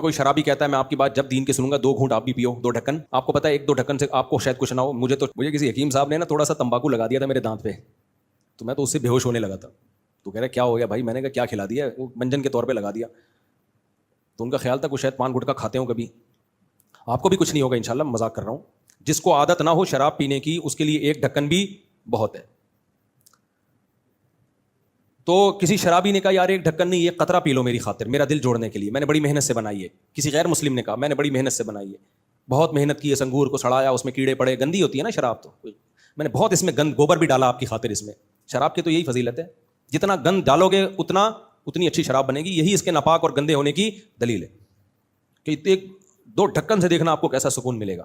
کوئی شرابی کہتا ہے میں آپ کی بات جب دین کی سنوں گا 2 گھونٹ آپ بھی پیو 2 ڈھکن. آپ کو پتا ہے 1-2 ڈھکن سے آپ کو شاید کچھ نہ ہو. مجھے کسی حکیم صاحب نے نا تھوڑا سا تمباکو لگا دیا تھا میرے دانت پہ, تو میں تو اس سے بے ہوش ہونے لگا تھا. تو کہہ رہا کیا ہو گیا بھائی؟ میں نے کہا کیا کھلا دیا؟ وہ منجن کے طور پہ لگا دیا. تو ان کا خیال تھا کچھ شاید پان گٹکا کھاتے ہوں کبھی. آپ کو بھی کچھ نہیں ہوگا انشاءاللہ, مذاق کر رہا ہوں. جس کو عادت نہ ہو شراب پینے کی اس کے لیے 1 ڈھکن بھی بہت ہے. تو کسی شرابی نے کہا یار 1 ڈھکن نہیں, 1 قطرہ پی لو میری خاطر, میرا دل جوڑنے کے لیے, میں نے بڑی محنت سے بنائی ہے. کسی غیر مسلم نے کہا میں نے بڑی محنت سے بنائی ہے, بہت محنت کی ہے, سنگور کو سڑایا, اس میں کیڑے پڑے, گندی ہوتی ہے نا شراب, تو میں نے بہت اس میں گند گوبر بھی ڈالا آپ کی خاطر. اس میں شراب کی تو یہی فضیلت ہے, جتنا گند ڈالو گے اتنی اچھی شراب بنے گی. یہی اس کے ناپاک اور گندے ہونے کی دلیل ہے کہ 2 ڈھکن سے دیکھنا آپ کو کیسا سکون ملے گا.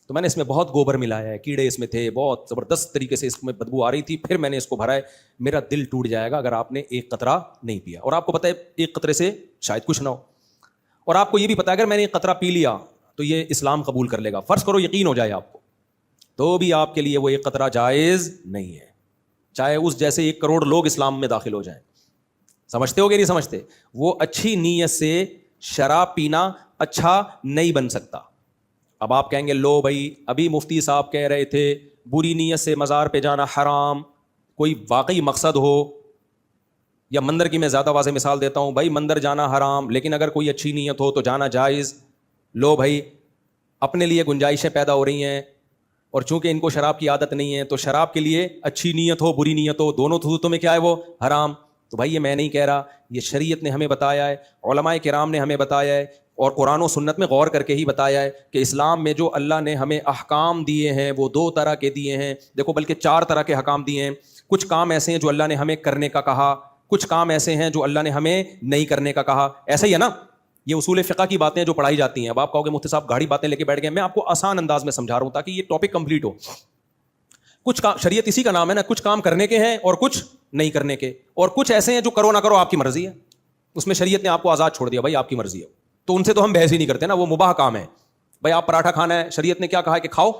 تو میں نے اس میں بہت گوبر ملایا ہے, کیڑے اس میں تھے, بہت زبردست طریقے سے اس میں بدبو آ رہی تھی, پھر میں نے اس کو بھرا ہے. میرا دل ٹوٹ جائے گا اگر آپ نے 1 قطرہ نہیں پیا. اور آپ کو پتہ ہے 1 قطرے سے شاید کچھ نہ ہو, اور آپ کو یہ بھی پتا ہے اگر میں نے 1 قطرہ پی لیا تو یہ اسلام قبول کر لے گا. فرض کرو یقین ہو جائے آپ کو, تو بھی آپ کے لیے وہ 1 قطرہ جائز نہیں ہے, چاہے اس جیسے 1 کروڑ لوگ اسلام میں داخل ہو جائیں. سمجھتے ہو کہ نہیں سمجھتے؟ وہ اچھی نیت سے شراب پینا اچھا نہیں بن سکتا. اب آپ کہیں گے لو بھائی ابھی مفتی صاحب کہہ رہے تھے بری نیت سے مزار پہ جانا حرام, کوئی واقعی مقصد ہو, یا مندر کی میں زیادہ واضح مثال دیتا ہوں, بھائی مندر جانا حرام لیکن اگر کوئی اچھی نیت ہو تو جانا جائز. لو بھائی اپنے لیے گنجائشیں پیدا ہو رہی ہیں, اور چونکہ ان کو شراب کی عادت نہیں ہے تو شراب کے لیے اچھی نیت ہو بری نیت ہو دونوں صورتوں میں کیا ہے وہ حرام. تو بھائی یہ میں نہیں کہہ رہا, یہ شریعت نے ہمیں بتایا ہے, علماء کرام نے ہمیں بتایا ہے, اور قرآن و سنت میں غور کر کے ہی بتایا ہے کہ اسلام میں جو اللہ نے ہمیں احکام دیے ہیں وہ 2 طرح کے دیے ہیں. دیکھو بلکہ 4 طرح کے احکام دیے ہیں. کچھ کام ایسے ہیں جو اللہ نے ہمیں کرنے کا کہا, کچھ کام ایسے ہیں جو اللہ نے ہمیں نہیں کرنے کا کہا. ایسا ہی ہے نا, یہ اصول فقہ کی باتیں جو پڑھائی جاتی ہیں. اب آپ کہو گے مفتی صاحب گاڑی باتیں لے کے بیٹھ گئے. میں آپ کو آسان انداز میں سمجھا رہا ہوں تاکہ یہ ٹاپک کمپلیٹ ہو. کچھ کام شریعت اسی کا نام ہے نا, کچھ کام کرنے کے ہیں اور کچھ نہیں کرنے کے, اور کچھ ایسے ہیں جو کرو نہ کرو آپ کی مرضی ہے. اس میں شریعت نے آپ کو آزاد چھوڑ دیا, بھائی آپ کی مرضی ہے. تو ان سے تو ہم بحث ہی نہیں کرتے نا, وہ مباح کام ہے. بھائی آپ پراٹھا کھانا ہے, شریعت نے کیا کہا ہے کہ کھاؤ,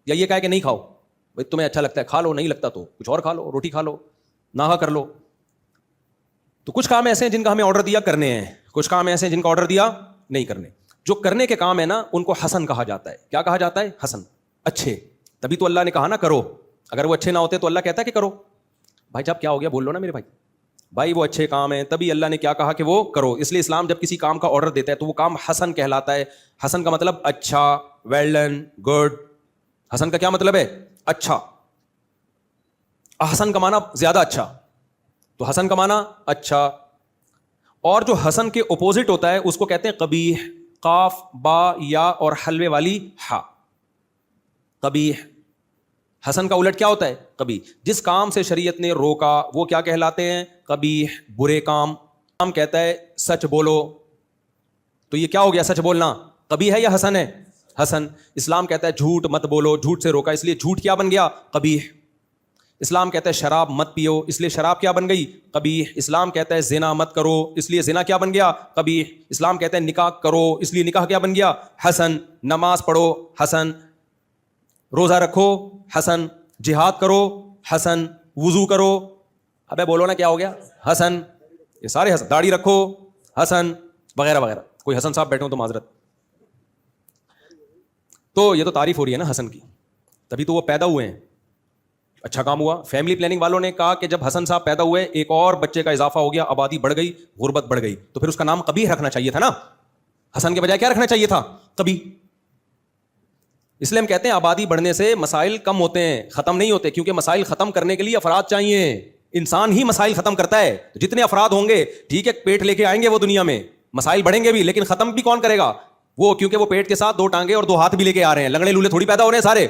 یا یہ کہا ہے کہ نہیں کھاؤ؟ بھائی تمہیں اچھا لگتا ہے کھا لو, نہیں لگتا تو کچھ اور کھا لو, روٹی کھا لو, نہا کر لو. تو کچھ کام ایسے ہیں جن کا ہمیں آرڈر دیا کرنے ہیں, کچھ کام ایسے ہیں جن کا آرڈر دیا نہیں کرنے. جو کرنے کے کام ہے نا ان کو حسن کہا جاتا ہے. کیا کہا جاتا ہے؟ حسن, اچھے. تبھی تو اللہ نے کہا نا کرو. اگر وہ اچھے نہ ہوتے تو اللہ کہتا ہے کہ کرو. بھائی جب کیا ہو گیا بول لو نا میرے بھائی وہ اچھے کام ہیں تبھی اللہ نے کیا کہا کہ وہ کرو. اس لیے اسلام جب کسی کام کا آرڈر دیتا ہے تو وہ کام حسن کہلاتا ہے. حسن کا مطلب اچھا, ویل ڈن, گڈ. حسن کا کیا مطلب ہے؟ اچھا. حسن کا معنی زیادہ اچھا, تو حسن کا معنی اچھا. اور جو حسن کے اپوزٹ ہوتا ہے اس کو کہتے ہیں قبیح, قاف با یا اور حلوے والی ہا, قبیح. حسن کا الٹ کیا ہوتا ہے؟ قبیح. جس کام سے شریعت نے روکا وہ کیا کہلاتے ہیں؟ قبیح, برے کام. کام کہتا ہے سچ بولو, تو یہ کیا ہو گیا سچ بولنا؟ قبیح ہے یا حسن ہے؟ حسن. اسلام کہتا ہے جھوٹ مت بولو, جھوٹ سے روکا اس لیے جھوٹ کیا بن گیا؟ قبیح. اسلام کہتا ہے شراب مت پیو, اس لیے شراب کیا بن گئی؟ قبیح. اسلام کہتا ہے زنا مت کرو, اس لیے زنا کیا بن گیا؟ قبیح. اسلام کہتا ہے نکاح کرو, اس لیے نکاح کیا بن گیا؟ حسن. نماز پڑھو, حسن. روزہ رکھو, حسن. جہاد کرو, حسن. وضو کرو, ابے بولو نا کیا ہو گیا؟ حسن. یہ سارے حسن. داڑھی رکھو, حسن, وغیرہ وغیرہ. کوئی حسن صاحب بیٹھے ہوں تو معذرت. تو یہ تو تعریف ہو رہی ہے نا حسن کی, تبھی تو وہ پیدا ہوئے ہیں. اچھا کام ہوا. فیملی پلاننگ والوں نے کہا کہ جب حسن صاحب پیدا ہوئے ایک اور بچے کا اضافہ ہو گیا, آبادی بڑھ گئی, غربت بڑھ گئی, تو پھر اس کا نام قبیح رکھنا چاہیے تھا نا. حسن کے بجائے کیا رکھنا چاہیے تھا؟ قبیح. اس لیے ہم کہتے ہیں آبادی بڑھنے سے مسائل کم ہوتے ہیں, ختم نہیں ہوتے, کیونکہ مسائل ختم کرنے کے لیے افراد چاہیے. انسان ہی مسائل ختم کرتا ہے. جتنے افراد ہوں گے ٹھیک ہے, پیٹ لے کے آئیں گے وہ دنیا میں, مسائل بڑھیں گے بھی, لیکن ختم بھی کون کرے گا؟ وہ, کیونکہ وہ پیٹ کے ساتھ 2 ٹانگیں اور 2 ہاتھ بھی لے کے آ رہے ہیں. لنگڑے لولے تھوڑی پیدا ہو رہے ہیں سارے.